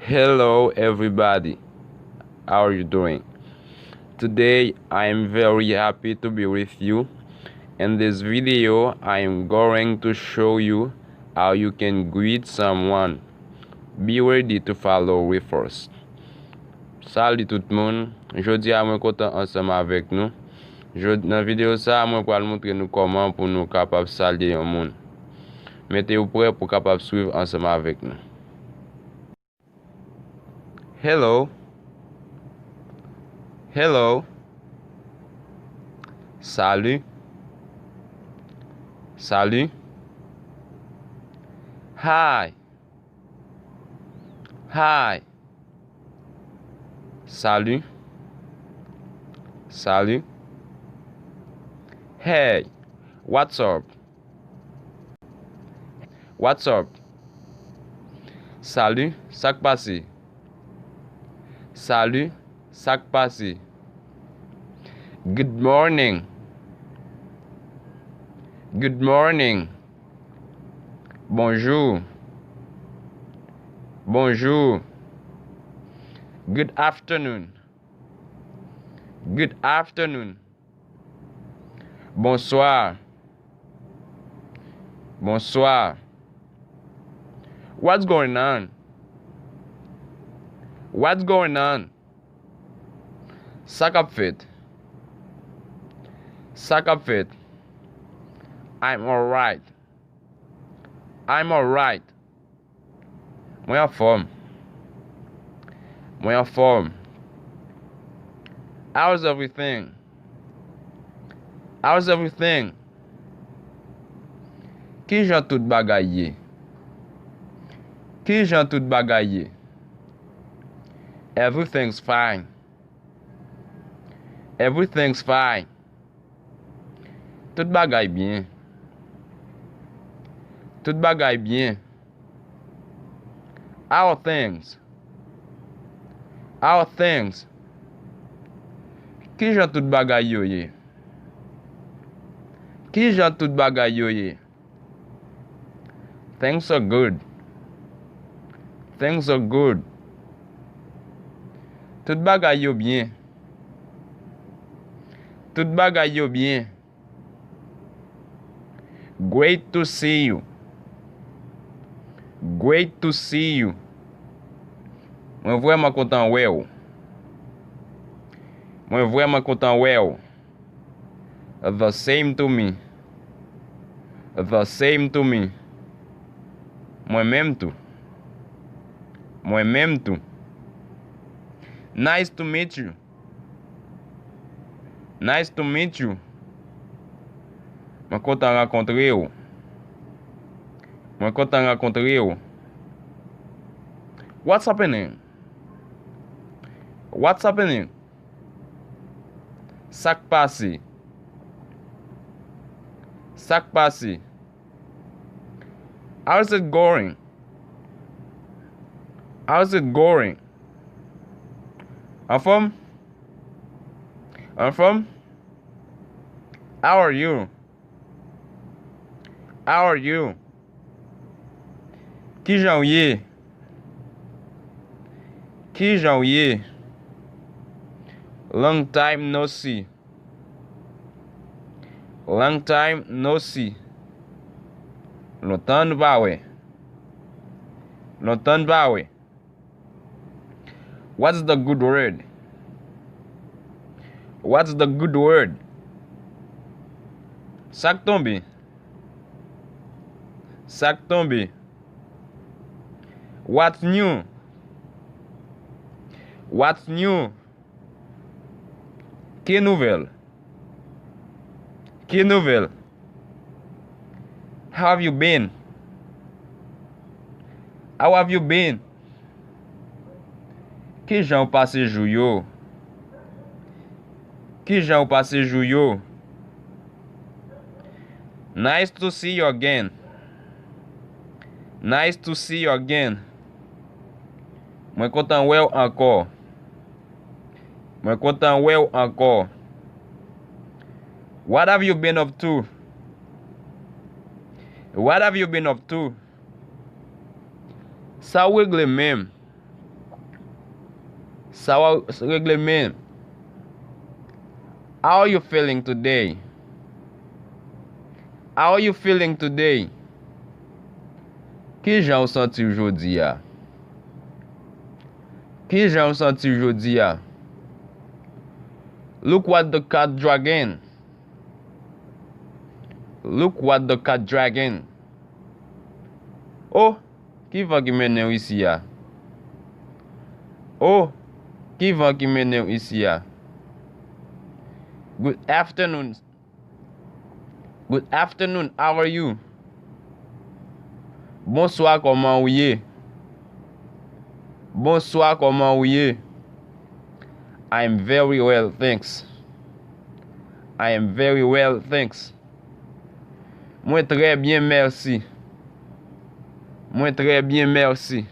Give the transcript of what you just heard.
Hello everybody, how are you doing? Today I am very happy to be with you. In this video I am going to show you how you can greet someone. Be ready to follow with us. Salut tout le monde, jodi a mwen kontan ensemble avec nous. Dans vidéo ça, mwen pral montrer nous comment pour nous capable saluer un monde. Mettez-vous prêt pour capable suivre ensemble avec nous. Hello. Hello. Salut. Salut. Hi. Hi. Salut. Salut. Hey. What's up? What's up? Salut. Sak pase? Salut. Sak pase? Good morning. Good morning. Bonjour. Bonjour. Good afternoon. Good afternoon. Bonsoir. Bonsoir. What's going on? What's going on? Sak ap fet? Sak ap fet? I'm alright. I'm alright. Mwen en forme. Mwen en forme. How's everything? How's everything? Ki jan tout bagay ye? Ki jan tout bagay ye? Everything's fine. Everything's fine. Tout bagay bien. Tout bagay bien. How things? How things? Ki jan tout bagay yo ye? Ki jan tout bagay yo ye? Things are good. Things are good. Tout bagay yo bien. Tout bagay yo bien. Great to see you. Great to see you. Mwen vreman kontan wè ou. Mwen vreman kontan wè ou. The same to me. The same to me. Mwen menm tou. Mwen menm tou. Nice to meet you. Nice to meet you. Mwen kontan renkontre ou. Mwen kontan renkontre ou. What's happening? What's happening? Sak pase? Sak pase? How's it going? How's it going? I'm from? I'm from? How are you? How are you? Ki jan ou ye? Ki jan ou ye? Long time no see. Long time no see. Lontan nou ba we. Lontan ba we. What's the good word? What's the good word? Sak tombe. Sak tombe. What's new? What's new? Que nouvel? Que nouvel? How have you been? How have you been? Ki jan ou pase jou yo? Ki jan ou pase jou yo? Nice to see you again. Nice to see you again. Mwen kontan wè ou ankor. Mwen kontan wè ou ankor. What have you been up to? What have you been up to? Sa ou regle mem? Ça va régler men. How are you feeling today? How are you feeling today? Ki jan ou senti jodi ya? Ki jan ou senti jodi ya? Look what the cat dragging. Look what the cat dragging. Oh, ki van ki menen isi ya? Oh, ki van ki menen isi ya? Good afternoon. Good afternoon, how are you? Bonsoir, comment ou ye? Bonsoir, comment ou ye? I am very well, thanks. I am very well, thanks. Mwen très bien, merci. Mwen très bien, merci.